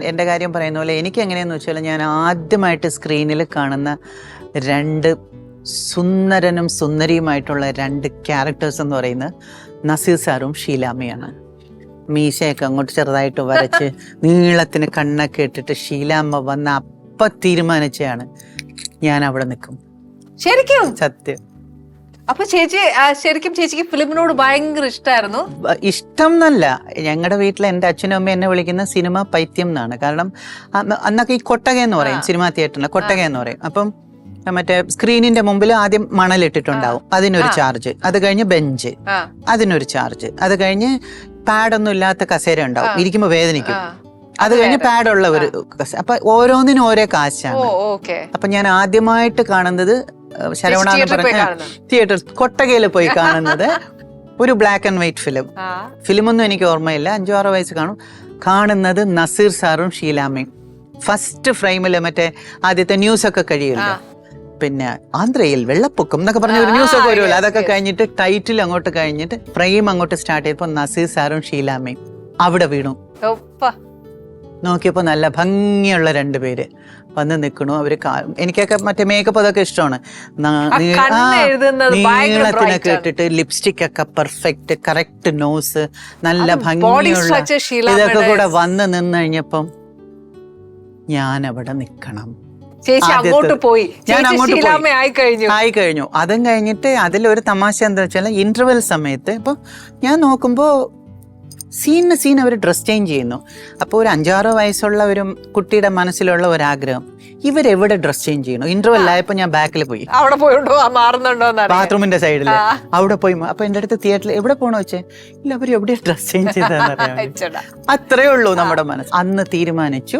എൻ്റെ കാര്യം പറയുന്ന പോലെ എനിക്ക് എങ്ങനെയെന്ന് വെച്ചാൽ ഞാൻ ആദ്യമായിട്ട് സ്ക്രീനിൽ കാണുന്ന രണ്ട് സുന്ദരനും സുന്ദരിയുമായിട്ടുള്ള രണ്ട് ക്യാരക്ടേഴ്സ് എന്ന് പറയുന്നത് നസീർ സാറും ഷീലാമ്മയാണ്. മീശയൊക്കെ അങ്ങോട്ട് ചെറുതായിട്ട് വരച്ച് നീളത്തിന് കണ്ണൊക്കെ ഇട്ടിട്ട് ഷീലാമ്മ വന്ന അപ്പം തീരുമാനിച്ചാണ് ഞാൻ അവിടെ നിൽക്കും. ശരിക്കും? സത്യം. അപ്പൊ ചേച്ചി ശരിക്കും ചേച്ചിക്ക് ഫിലിമിനോട് ഭയങ്കര ഇഷ്ടമായിരുന്നു? ഇഷ്ടം എന്നല്ല, ഞങ്ങളുടെ വീട്ടിൽ എൻ്റെ അച്ഛനും അമ്മയും എന്നെ വിളിക്കുന്ന സിനിമ പൈത്യം എന്നാണ്. കാരണം അന്നൊക്കെ ഈ കൊട്ടക എന്ന് പറയും, സിനിമാ തിയേറ്ററിന് കൊട്ടക എന്ന് പറയും. അപ്പം മറ്റേ സ്ക്രീനിന്റെ മുമ്പിൽ ആദ്യം മണലിട്ടിട്ടുണ്ടാവും, അതിനൊരു ചാർജ്. അത് കഴിഞ്ഞ് ബെഞ്ച്, അതിനൊരു ചാർജ്. അത് കഴിഞ്ഞ് പാഡൊന്നും ഇല്ലാത്ത കസേര ഉണ്ടാവും, ഇരിക്കുമ്പോ വേദനിക്കും. അത് കഴിഞ്ഞ് പാഡുള്ള ഒരു അപ്പൊ ഓരോന്നിനും ഓരോ കാശാണ്. അപ്പൊ ഞാൻ ആദ്യമായിട്ട് കാണുന്നത് ശരവണ എന്ന് പറഞ്ഞ തിയേറ്റർ കൊട്ടകയിൽ പോയി കാണുന്നത് ഒരു ബ്ലാക്ക് ആൻഡ് വൈറ്റ് ഫിലിമൊന്നും എനിക്ക് ഓർമ്മയില്ല, 5-6 വയസ്സ് കാണുന്നത് നസീർ സാറും ഷീലാമ്മയും. ഫസ്റ്റ് ഫ്രെയിമില് മറ്റേ ആദ്യത്തെ ന്യൂസ് ഒക്കെ കഴിയില്ല, പിന്നെ ആന്ധ്രയിൽ വെള്ളപ്പൊക്കം എന്നൊക്കെ പറഞ്ഞ ഒരു ന്യൂസ് ഒക്കെ വരുമല്ലോ, അതൊക്കെ കഴിഞ്ഞിട്ട് ടൈറ്റിൽ അങ്ങോട്ട് കഴിഞ്ഞിട്ട് ഫ്രെയിം അങ്ങോട്ട് സ്റ്റാർട്ട് ചെയ്തപ്പോ നസീർ സാറും ഷീലാമ്മയും അവിടെ വീണു. നോക്കിയപ്പോ നല്ല ഭംഗിയുള്ള 2 പേര് വന്ന് നിൽക്കണു. അവര് എനിക്കൊക്കെ മറ്റേ മേക്കപ്പ് അതൊക്കെ ഇഷ്ടമാണ്. നീളത്തിനൊക്കെ ഇട്ടിട്ട് ലിപ്സ്റ്റിക് ഒക്കെ പെർഫെക്റ്റ്, കറക്റ്റ് നോസ്, നല്ല ഭംഗിയുള്ള ഇതൊക്കെ കൂടെ വന്ന് നിന്ന് കഴിഞ്ഞപ്പം ഞാൻ അവിടെ നിൽക്കണം. ഞാൻ അങ്ങോട്ട് ആയി കഴിഞ്ഞു. അതും കഴിഞ്ഞിട്ട് അതിലൊരു തമാശ എന്താ വെച്ചാൽ ഇന്റർവെൽ സമയത്ത് ഇപ്പൊ ഞാൻ നോക്കുമ്പോ സീൻ അവർ ഡ്രസ് ചേഞ്ച് ചെയ്യുന്നു. അപ്പോൾ ഒരു 5-6 വയസ്സുള്ള ഒരു കുട്ടിയുടെ മനസ്സിലുള്ള ഒരാഗ്രഹം, ഇവരെവിടെ ഡ്രസ് ചേഞ്ച് ചെയ്യണു. ഇന്റർവെൽ ആയപ്പോ ഞാൻ ബാക്കിൽ പോയി, ബാത്റൂമിന്റെ സൈഡിൽ അവിടെ പോയി. അപ്പൊ എന്റെ അടുത്ത് തിയേറ്ററിൽ എവിടെ പോണോ വെച്ചേ, ഇല്ല അവർ എവിടെ ഡ്രസ് ചേഞ്ച് ചെയ്തെന്ന്. അത്രേ ഉള്ളൂ നമ്മുടെ മനസ്സ്. അന്ന് തീരുമാനിച്ചു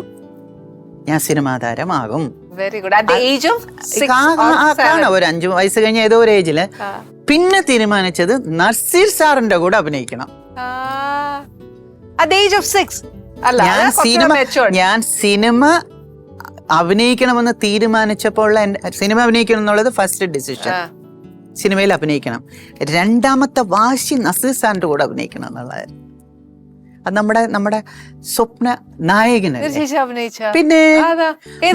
ഞാൻ സിനിമാ താരമാകും. ഒരു 5 വയസ്സ് കഴിഞ്ഞ ഏതോ ഒരു ഏജില് പിന്നെ തീരുമാനിച്ചത് നസീർ സാറിന്റെ കൂടെ അഭിനയിക്കണം. ഞാൻ സിനിമ അഭിനയിക്കണമെന്ന് തീരുമാനിച്ചപ്പോൾ സിനിമ അഭിനയിക്കണം എന്നുള്ളത് ഫസ്റ്റ് ഡിസിഷൻ. സിനിമയിൽ അഭിനയിക്കണം. 2ാമത്തെ വാശി നസീർ സാറിന്റെ കൂടെ അഭിനയിക്കണം എന്നുള്ളതായിരുന്നു. അത് നമ്മുടെ സ്വപ്ന നായകന്. പിന്നെ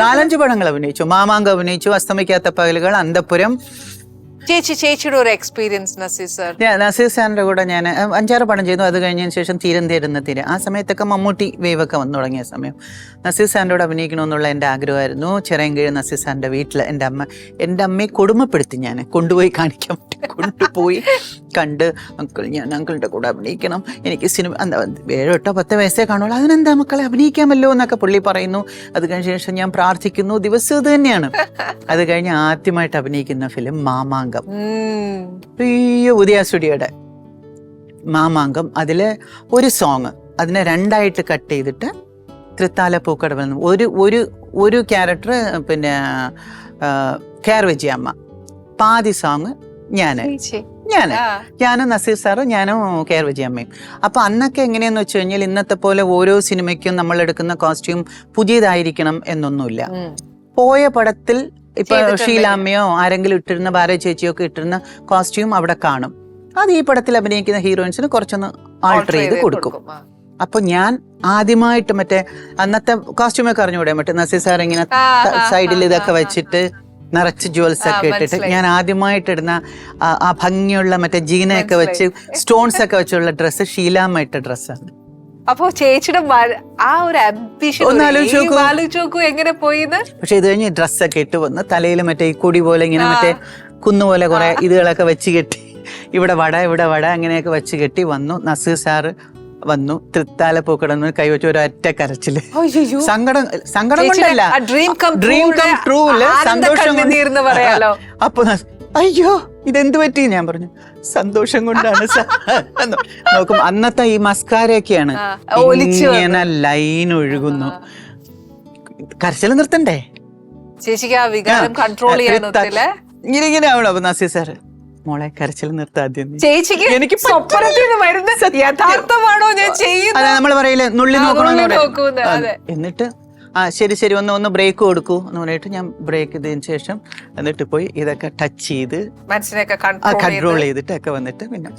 4-5 പടങ്ങൾ അഭിനയിച്ചു. മാമാങ്കം അഭിനയിച്ചു, അസ്തമിക്കാത്ത പകലുകൾ, അന്തപുരം. ചേച്ചിയുടെ ഒരു എക്സ്പീരിയൻസ് നസീർ സാറിന്റെ കൂടെ ഞാൻ 5-6 പടം ചെയ്തു. അത് കഴിഞ്ഞതിന് ശേഷം തീരം തേടുന്ന തീര, ആ സമയത്തൊക്കെ മമ്മൂട്ടി വേവൊക്കെ വന്നു തുടങ്ങിയ സമയം നസീർ സാറിന്റെ കൂടെ അഭിനയിക്കണമെന്നുള്ള എൻ്റെ ആഗ്രഹമായിരുന്നു. ചിറയൻകീഴ് നസീർ സാറിന്റെ വീട്ടിൽ എൻ്റെ അമ്മയെ കൊടുമപ്പെടുത്തി ഞാൻ കൊണ്ടുപോയി കാണിക്കാൻ പറ്റും. കൊണ്ടുപോയി കണ്ട്, ഞാൻ അങ്കിളിന്റെ കൂടെ അഭിനയിക്കണം, എനിക്ക് സിനിമ 7-8-10 വയസ്സേ കാണുള്ളൂ, അതിനെന്താ മക്കളെ അഭിനയിക്കാമല്ലോ എന്നൊക്കെ പുള്ളി പറയുന്നു. അത് കഴിഞ്ഞ ശേഷം ഞാൻ പ്രാർത്ഥിക്കുന്നു, ദിവസം ഇത് തന്നെയാണ്. അത് കഴിഞ്ഞ് ആദ്യമായിട്ട് അഭിനയിക്കുന്ന ഫിലിം മാമാങ്കം, ഉദയ സ്റ്റുഡിയോയുടെ മാമാങ്കം. അതില് ഒരു സോങ് അതിനെ 2ആയിട്ട് കട്ട് ചെയ്തിട്ട് തൃത്താല പൂക്കടവിൽ ഒരു ക്യാരക്ടർ, പിന്നെ കെയർ വിജയമ്മ, പാതി സോങ് ഞാനും നസീർ സാറും, ഞാനും കെയർ വിജയമ്മയും. അപ്പൊ അന്നൊക്കെ എങ്ങനെയാന്ന് വെച്ച് കഴിഞ്ഞാൽ ഇന്നത്തെ പോലെ ഓരോ സിനിമയ്ക്കും നമ്മൾ എടുക്കുന്ന കോസ്റ്റ്യൂം പുതിയതായിരിക്കണം എന്നൊന്നുമില്ല. പോയ പടത്തിൽ ഇപ്പൊ ഷീലാമ്മയോ ആരെങ്കിലും ഇട്ടിരുന്ന, ഭാര്യ ചേച്ചിയോ ഒക്കെ ഇട്ടിരുന്ന കോസ്റ്റ്യൂം അവിടെ കാണും. അത് ഈ പടത്തിൽ അഭിനയിക്കുന്ന ഹീറോയിൻസിന് കുറച്ചൊന്ന് ആൾട്ടർ ചെയ്ത് കൊടുക്കും. അപ്പൊ ഞാൻ ആദ്യമായിട്ട് മറ്റേ അന്നത്തെ കോസ്റ്റ്യൂമൊക്കെ അറിഞ്ഞുകൂടെ, മറ്റേ നസീർ സാർ ഇങ്ങനെ സൈഡിൽ ഇതൊക്കെ വെച്ചിട്ട് നിറച്ച് ജുവൽസ് ഒക്കെ ഇട്ടിട്ട് ഞാൻ ആദ്യമായിട്ട് ഇടുന്ന ആ ഭംഗിയുള്ള മറ്റേ ജീനയൊക്കെ വെച്ച് സ്റ്റോൺസ് ഒക്കെ വെച്ചുള്ള ഡ്രസ്സ് ഷീലാമ്മ ഇട്ട ഡ്രസ്സാണ്. അപ്പൊ ചേച്ചിയുടെ ആ ഒരു എങ്ങനെ പോയിന്ന്. പക്ഷെ ഇത് കഴിഞ്ഞ് ഡ്രസ്സൊക്കെ ഇട്ട് വന്ന് തലയിൽ മറ്റേ ഈ കൊടി പോലെ ഇങ്ങനെ മറ്റേ കുന്നുപോലെ കുറെ ഇതുകളൊക്കെ വെച്ച് കെട്ടി, ഇവിടെ വട അങ്ങനെയൊക്കെ വെച്ച് കെട്ടി വന്നു. നസീർ സാറ് വന്നു, തൃത്താല പൂക്കടന്ന് കൈവച്ച് ഒരൊറ്റ കരച്ചില്. സങ്കടം കൊണ്ടല്ല, ഡ്രീം കം ട്രൂല് സന്തോഷം. അപ്പൊ അയ്യോ ഇതെന്ത് പറ്റി, ഞാൻ പറഞ്ഞു സന്തോഷം കൊണ്ടാണ് നോക്കും. അന്നത്തെ ഈ മസ്കാരയൊക്കെയാണ് ഇങ്ങനെ ലൈൻ ഒഴുകുന്നു. കരച്ചില് നിർത്തണ്ടേ, ഇങ്ങനെ ആവണം. അപ്പൊ നസീർ സാറ് മോളെ കരച്ചിൽ നിർത്താദ്യം, എനിക്ക് യഥാർത്ഥമാണോ ഞാൻ ചെയ്യുന്നത്, നമ്മള് പറയില്ലേ നുള്ളി നോക്കണം. എന്നിട്ട് ശരി ഒന്ന് ബ്രേക്ക് കൊടുക്കൂ എന്ന് പറഞ്ഞിട്ട് ഞാൻ ബ്രേക്ക് ചെയ്തതിന് ശേഷം എന്നിട്ട് പോയി ഇതൊക്കെ ടച്ച് ചെയ്ത് മനസ്സിനൊക്കെ കൺട്രോൾ ചെയ്തിട്ട് ഒക്കെ വന്നിട്ട് പിന്നെ